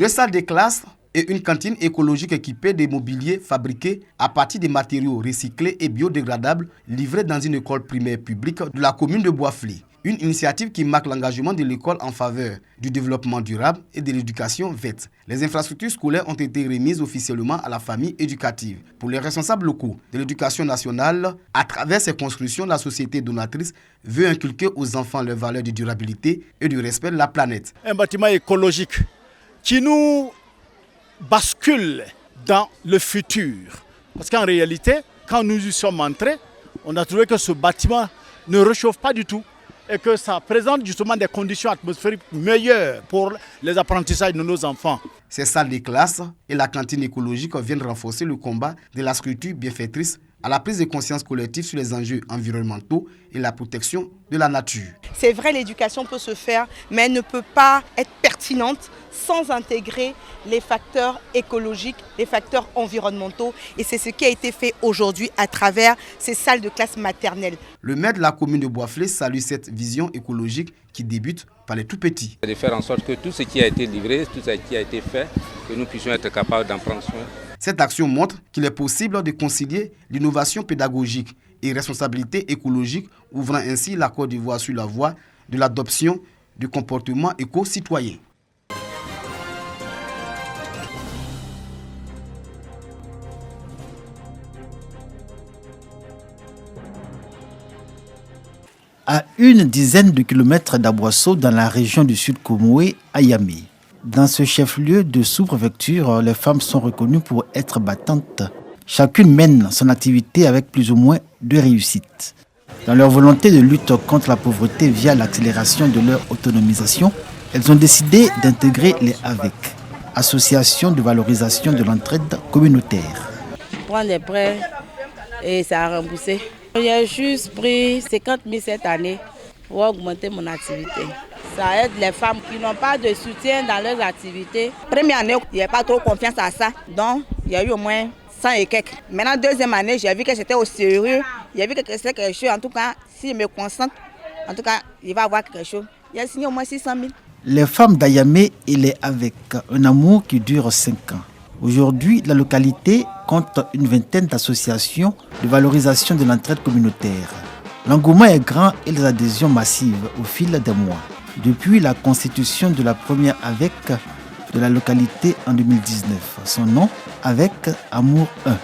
2 salles de classe et une cantine écologique équipée de mobilier fabriqué à partir de matériaux recyclés et biodégradables livrés dans une école primaire publique de la commune de Boisfly. Une initiative qui marque l'engagement de l'école en faveur du développement durable et de l'éducation VET. Les infrastructures scolaires ont été remises officiellement à la famille éducative. Pour les responsables locaux de l'éducation nationale, à travers ces constructions, la société donatrice veut inculquer aux enfants les valeurs de durabilité et du respect de la planète. Un bâtiment écologique qui nous bascule dans le futur. Parce qu'en réalité, quand nous y sommes entrés, on a trouvé que ce bâtiment ne réchauffe pas du tout et que ça présente justement des conditions atmosphériques meilleures pour les apprentissages de nos enfants. Ces salles de classe et la cantine écologique viennent renforcer le combat de la structure bienfaitrice à la prise de conscience collective sur les enjeux environnementaux et la protection de la nature. C'est vrai, l'éducation peut se faire, mais elle ne peut pas être pertinente sans intégrer les facteurs écologiques, les facteurs environnementaux. Et c'est ce qui a été fait aujourd'hui à travers ces salles de classe maternelle. Le maire de la commune de Boisfly salue cette vision écologique qui débute par les tout-petits. De faire en sorte que tout ce qui a été livré, tout ce qui a été fait, que nous puissions être capables d'en prendre soin. Cette action montre qu'il est possible de concilier l'innovation pédagogique et responsabilité écologique, ouvrant ainsi la Côte d'Ivoire sur la voie de l'adoption du comportement éco-citoyen. À une dizaine de kilomètres d'Aboisseau, dans la région du Sud Comoé, à Yamé. Dans ce chef-lieu de sous-préfecture, les femmes sont reconnues pour être battantes. Chacune mène son activité avec plus ou moins de réussite. Dans leur volonté de lutte contre la pauvreté via l'accélération de leur autonomisation, elles ont décidé d'intégrer les AVEC, Association de valorisation de l'entraide communautaire. Prendre les prêts et ça a remboursé. J'ai juste pris 50 000 cette année pour augmenter mon activité. Ça aide les femmes qui n'ont pas de soutien dans leurs activités. Première année, il n'y avait pas trop confiance à ça. Donc, il y a eu au moins 100 et quelques. Maintenant, deuxième année, j'ai vu que c'était au sérieux. J'ai vu que c'était quelque chose. En tout cas, si je me concentre, en tout cas, il va avoir quelque chose. Il a signé au moins 600 000. Les femmes d'Ayamé et les AVEC, un amour qui dure 5 ans. Aujourd'hui, la localité compte une vingtaine d'associations de valorisation de l'entraide communautaire. L'engouement est grand et les adhésions massives au fil des mois. Depuis la constitution de la première AVEC de la localité en 2019, son nom, AVEC Amour 1.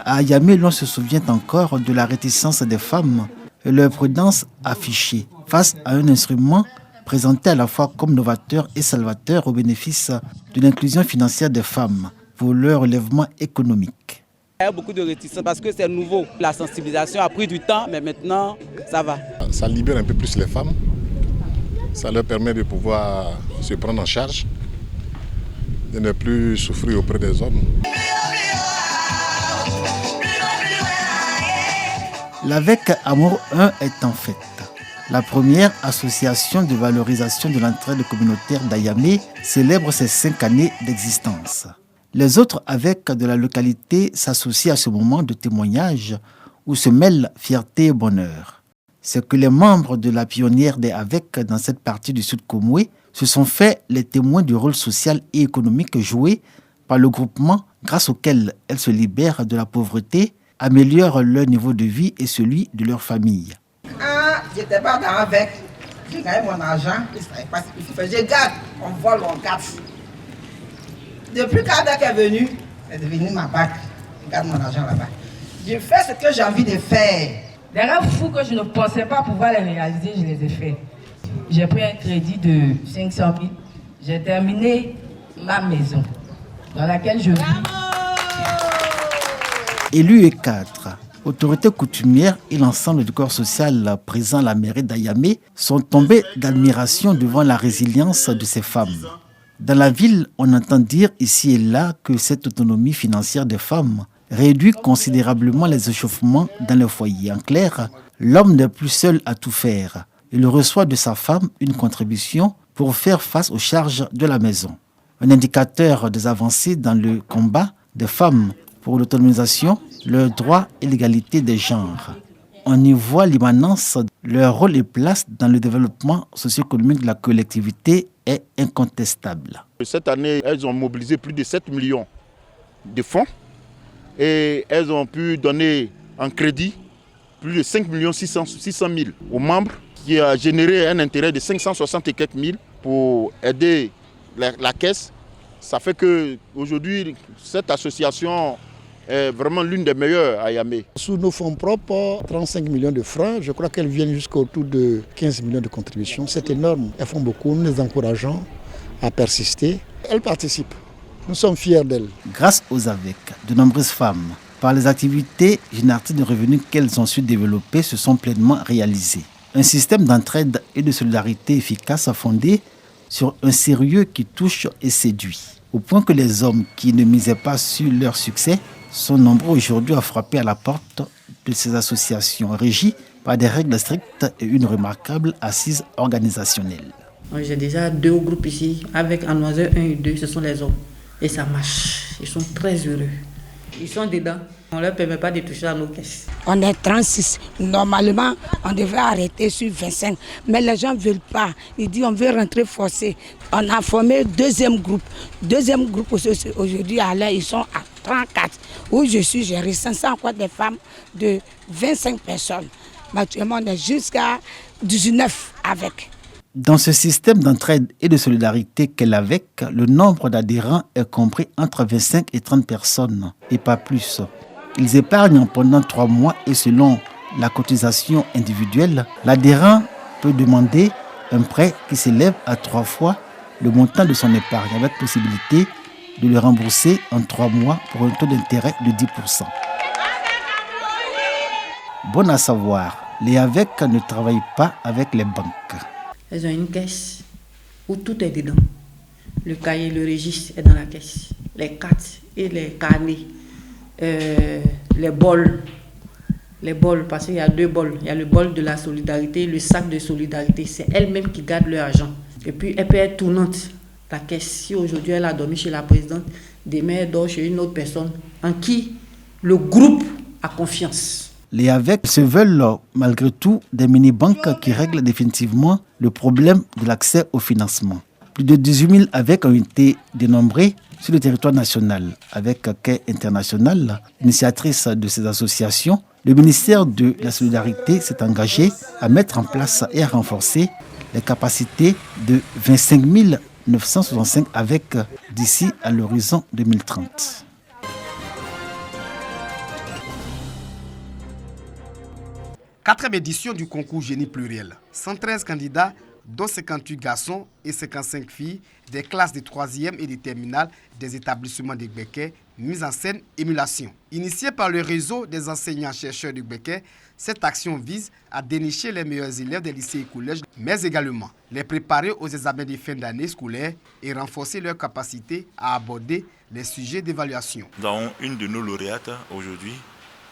À Yamé, l'on se souvient encore de la réticence des femmes et leur prudence affichée face à un instrument présenté à la fois comme novateur et salvateur au bénéfice de l'inclusion financière des femmes pour leur relèvement économique. Il y a beaucoup de réticence parce que c'est nouveau. La sensibilisation a pris du temps, mais maintenant, ça va. Ça libère un peu plus les femmes. Ça leur permet de pouvoir se prendre en charge, de ne plus souffrir auprès des hommes. L'AVEC Amour 1 est en fait la première association de valorisation de l'entraide communautaire d'Ayamé célèbre ses 5 années d'existence. Les autres AVEC de la localité s'associent à ce moment de témoignage où se mêlent fierté et bonheur. C'est que les membres de la pionnière des AVEC dans cette partie du Sud Comoé se sont fait les témoins du rôle social et économique joué par le groupement grâce auquel elles se libèrent de la pauvreté, améliorent leur niveau de vie et celui de leur famille. Ah, j'étais pas dans AVEC, j'ai gagné mon argent, je garde, on vole, on casse. Depuis qu'AVEC est venu, c'est devenu ma banque. Je garde mon argent là-bas. Je fais ce que j'ai envie de faire. Des rêves fous que je ne pensais pas pouvoir les réaliser, je les ai faits. J'ai pris un crédit de 500 000. J'ai terminé ma maison dans laquelle je vis. Élu E4, autorités coutumières et l'ensemble du corps social présent à la mairie d'Ayamé sont tombés d'admiration devant la résilience de ces femmes. Dans la ville, on entend dire ici et là que cette autonomie financière des femmes réduit considérablement les échauffements dans les foyers. En clair, l'homme n'est plus seul à tout faire. Il reçoit de sa femme une contribution pour faire face aux charges de la maison. Un indicateur des avancées dans le combat des femmes pour l'autonomisation, leurs droits et l'égalité des genres. On y voit l'immanence, leur rôle et place dans le développement socio-économique de la collectivité est incontestable. Cette année, elles ont mobilisé plus de 7 millions de fonds et elles ont pu donner en crédit plus de 5 600 000 aux membres, qui a généré un intérêt de 560 et quelques mille pour aider la caisse. Ça fait qu'aujourd'hui, cette association est vraiment l'une des meilleures à Yamé. Sous nos fonds propres, 35 millions de francs, je crois qu'elles viennent jusqu'au autour de 15 millions de contributions. C'est énorme, elles font beaucoup, nous les encourageons à persister. Elles participent, nous sommes fiers d'elles. Grâce aux AVEC, de nombreuses femmes, par les activités génératrices de revenus qu'elles ont su développer, se sont pleinement réalisées. Un système d'entraide et de solidarité efficace fondé sur un sérieux qui touche et séduit. Au point que les hommes qui ne misaient pas sur leur succès sont nombreux aujourd'hui à frapper à la porte de ces associations régies par des règles strictes et une remarquable assise organisationnelle. J'ai déjà 2 groupes ici, avec en oiseur 1 et 2, ce sont les hommes. Et ça marche, ils sont très heureux. Ils sont dedans, on ne leur permet pas de toucher à nos caisses. On est 36, normalement on devrait arrêter sur 25, mais les gens ne veulent pas. Ils disent on veut rentrer forcé. On a formé deuxième groupe aujourd'hui ils sont à 34. Où je suis, j'ai recensé encore des femmes de 25 personnes. Actuellement on est jusqu'à 19 avec. Dans ce système d'entraide et de solidarité qu'est l'AVEC, le nombre d'adhérents est compris entre 25 et 30 personnes, et pas plus. Ils épargnent pendant 3 mois et selon la cotisation individuelle, l'adhérent peut demander un prêt qui s'élève à 3 fois le montant de son épargne, avec possibilité de le rembourser en 3 mois pour un taux d'intérêt de 10%. Bon à savoir, les AVEC ne travaillent pas avec les banques. Elles ont une caisse où tout est dedans. Le cahier, le registre est dans la caisse. Les cartes et les carnets, les bols, parce qu'il y a 2 bols. Il y a le bol de la solidarité, le sac de solidarité. C'est elles-mêmes qui gardent leur argent. Et puis, elle peut être tournante, la caisse. Si aujourd'hui, elle a dormi chez la présidente, demain, elle dort chez une autre personne en qui le groupe a confiance. Les AVEC se veulent malgré tout des mini-banques qui règlent définitivement le problème de l'accès au financement. Plus de 18 000 AVEC ont été dénombrés sur le territoire national. Avec Quai International, initiatrice de ces associations, le ministère de la Solidarité s'est engagé à mettre en place et à renforcer les capacités de 25 965 AVEC d'ici à l'horizon 2030. Quatrième édition du concours Génie pluriel. 113 candidats, dont 58 garçons et 55 filles, des classes de 3e et de terminale des établissements de Gbeke, mise en scène émulation. Initiée par le réseau des enseignants-chercheurs de Gbeke, cette action vise à dénicher les meilleurs élèves des lycées et collèges, mais également les préparer aux examens de fin d'année scolaire et renforcer leur capacité à aborder les sujets d'évaluation. Nous avons une de nos lauréates aujourd'hui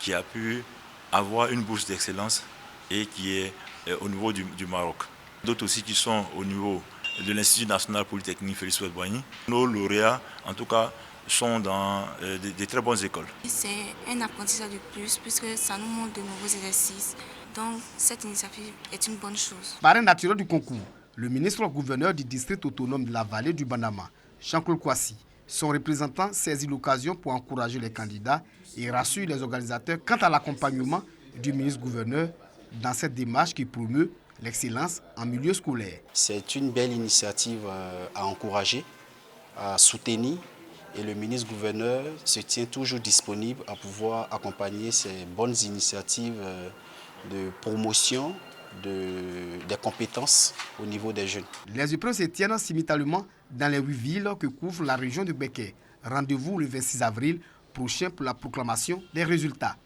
qui a pu avoir une bourse d'excellence et qui est au niveau du Maroc. D'autres aussi qui sont au niveau de l'Institut national polytechnique Félix Houphouët-Boigny. Nos lauréats, en tout cas, sont dans des très bonnes écoles. C'est un apprentissage de plus puisque ça nous montre de nouveaux exercices. Donc cette initiative est une bonne chose. Parrain naturel du concours, le ministre-gouverneur du district autonome de la vallée du Banama, Jean-Claude Kouassi, son représentant saisit l'occasion pour encourager les candidats et rassure les organisateurs quant à l'accompagnement du ministre-gouverneur dans cette démarche qui promeut l'excellence en milieu scolaire. C'est une belle initiative à encourager, à soutenir, et le ministre-gouverneur se tient toujours disponible à pouvoir accompagner ces bonnes initiatives de promotion des compétences au niveau des jeunes. Les épreuves se tiennent simultanément dans les 8 villes que couvre la région de Gbeke. Rendez-vous le 26 avril prochain pour la proclamation des résultats.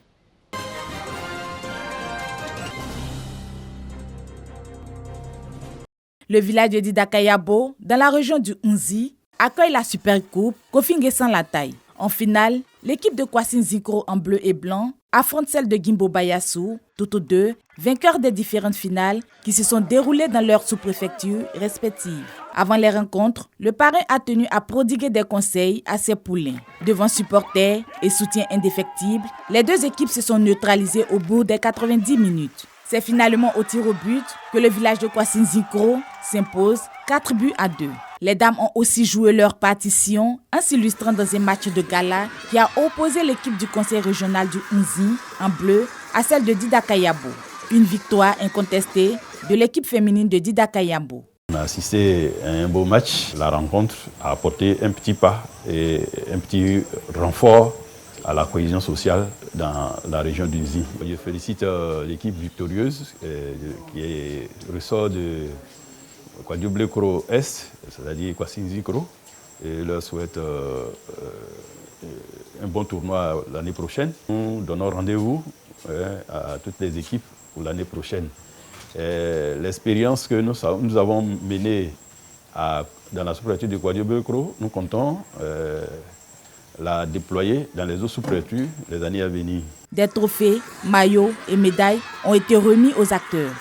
Le village de Didakayabo, dans la région du Unzi, accueille la Super Coupe Kofingue sans la taille. En finale, l'équipe de Kwasine Zinkro en bleu et blanc affronte celle de Gimbo Bayassou, toutes deux vainqueurs des différentes finales qui se sont déroulées dans leurs sous-préfectures respectives. Avant les rencontres, le parrain a tenu à prodiguer des conseils à ses poulains. Devant supporters et soutien indéfectible, les 2 équipes se sont neutralisées au bout des 90 minutes. C'est finalement au tir au but que le village de Kwasine Zinkro s'impose 4-2. Les dames ont aussi joué leur partition en s'illustrant dans un match de gala qui a opposé l'équipe du conseil régional du Unzi en bleu à celle de Didakayabo. Une victoire incontestée de l'équipe féminine de Didakayabo. On a assisté à un beau match. La rencontre a apporté un petit pas et un petit renfort à la cohésion sociale dans la région d'Unzi. Je félicite l'équipe victorieuse qui ressort de Kwadioble Kro Est, c'est-à-dire Kwasinzi Kro, et leur souhaite un bon tournoi l'année prochaine. Nous donnons rendez-vous à toutes les équipes pour l'année prochaine. L'expérience que nous avons menée dans la sous-préfecture de Kwadioble Kro, nous comptons la déployer dans les autres sous-préfectures les années à venir. Des trophées, maillots et médailles ont été remis aux acteurs.